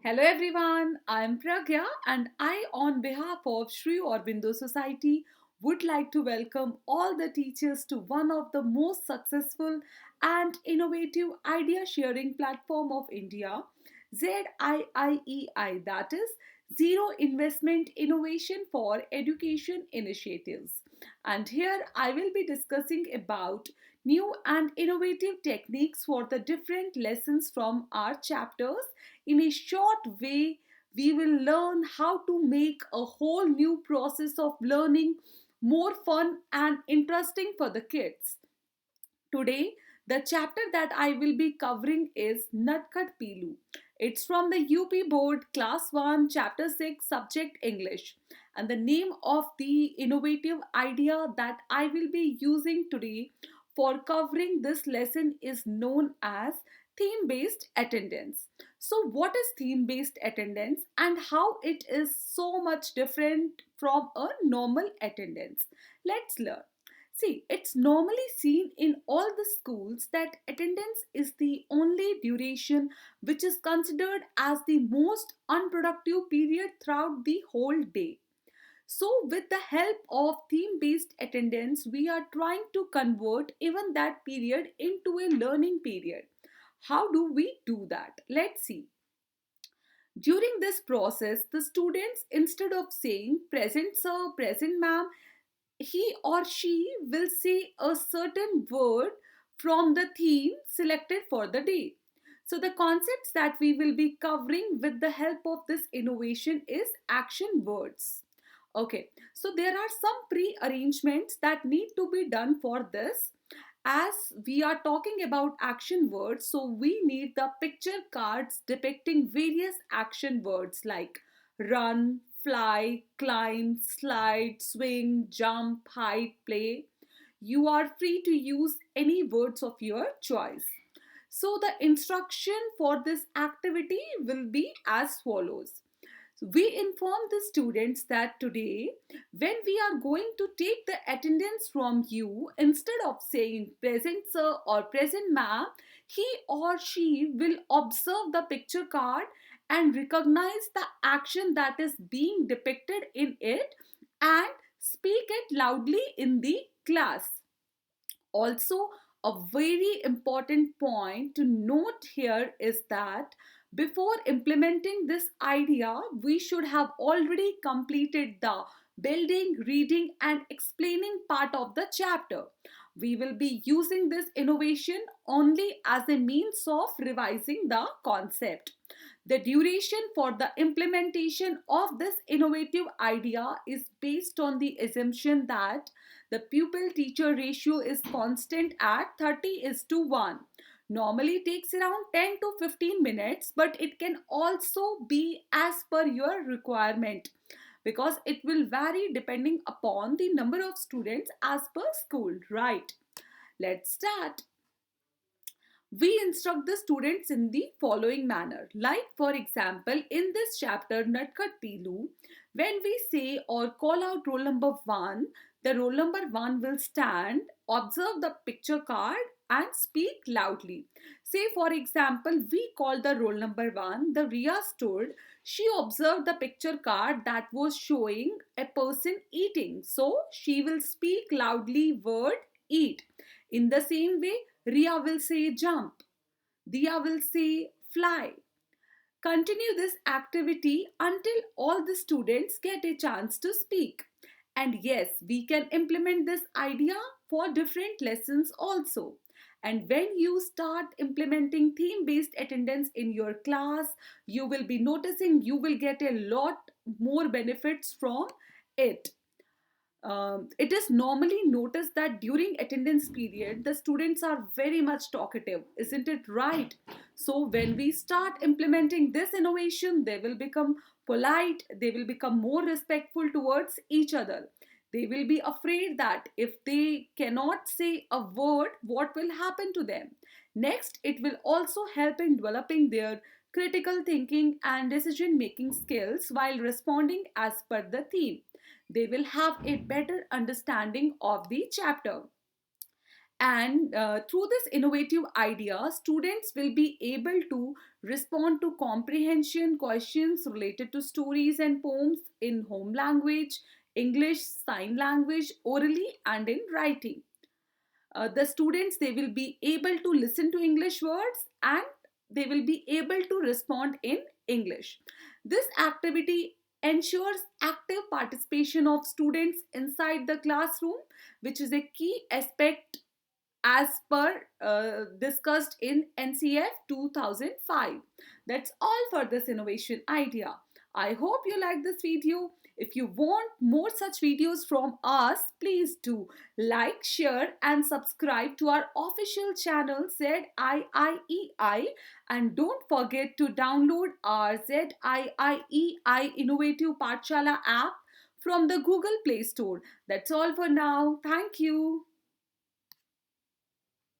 Hello everyone, I am Pragya and I, on behalf of Sri Aurobindo Society, would like to welcome all the teachers to one of the most successful and innovative idea sharing platform of India, ZIIEI, that is Zero Investment Innovation for Education Initiatives. And here I will be discussing about new and innovative techniques for the different lessons from our chapters. In a short way, we will learn how to make a whole new process of learning more fun and interesting for the kids. Today, the chapter that I will be covering is Natkat Pilu. It's from the UP Board Class 1, Chapter 6, Subject English. And the name of the innovative idea that I will be using today for covering this lesson is known as theme based attendance. So, what is theme based attendance and how it is so much different from a normal attendance? Let's learn. See, it's normally seen in all the schools that attendance is the only duration which is considered as the most unproductive period throughout the whole day. So, with the help of theme based attendance, we are trying to convert even that period into a learning period. How do we do that? Let's see. During this process, the students, instead of saying present sir, present ma'am, he or she will say a certain word from the theme selected for the day. So the concepts that we will be covering with the help of this innovation is action words. Okay, so there are some pre-arrangements that need to be done for this. As we are talking about action words, so we need the picture cards depicting various action words like run, fly, climb, slide, swing, jump, hide, play. You are free to use any words of your choice. So the instruction for this activity will be as follows. We inform the students that today, when we are going to take the attendance from you, instead of saying present sir or present ma'am, he or she will observe the picture card and recognize the action that is being depicted in it and speak it loudly in the class. Also, a very important point to note here is that before implementing this idea, we should have already completed the building, reading, and explaining part of the chapter. We will be using this innovation only as a means of revising the concept. The duration for the implementation of this innovative idea is based on the assumption that the pupil teacher ratio is constant at 30 is to 1. Normally takes around 10 to 15 minutes, but it can also be as per your requirement because it will vary depending upon the number of students as per school, right? Let's start. We instruct the students in the following manner. Like, for example, in this chapter, Natkat Pilu, when we say or call out roll number 1, the roll number 1 will stand, observe the picture card, and speak loudly. Say, for example, we call the roll number 1, the Ria stood, she observed the picture card that was showing a person eating. So, she will speak loudly word eat. In the same way, Ria will say jump. Dia will say fly. Continue this activity until all the students get a chance to speak. And yes, we can implement this idea for different lessons also. And when you start implementing theme based attendance in your class, you will be noticing you will get a lot more benefits from it. It is normally noticed that during attendance period the students are very much talkative, isn't it right? So when we start implementing this innovation, they will become polite, they will become more respectful towards each other. They will be afraid that if they cannot say a word, what will happen to them. Next, it will also help in developing their critical thinking and decision making skills while responding as per the theme. They will have a better understanding of the chapter. And through this innovative idea, students will be able to respond to comprehension questions related to stories and poems in home language, English, sign language, orally, and in writing. The students, they will be able to listen to English words and they will be able to respond in English. This activity ensures active participation of students inside the classroom, which is a key aspect as per discussed in NCF 2005. That's all for this innovation idea. I hope you like this video. If you want more such videos from us, please do like, share, and subscribe to our official channel ZIIEI, and don't forget to download our ZIIEI Innovative Pathshala app from the Google Play Store. That's all for now. Thank you.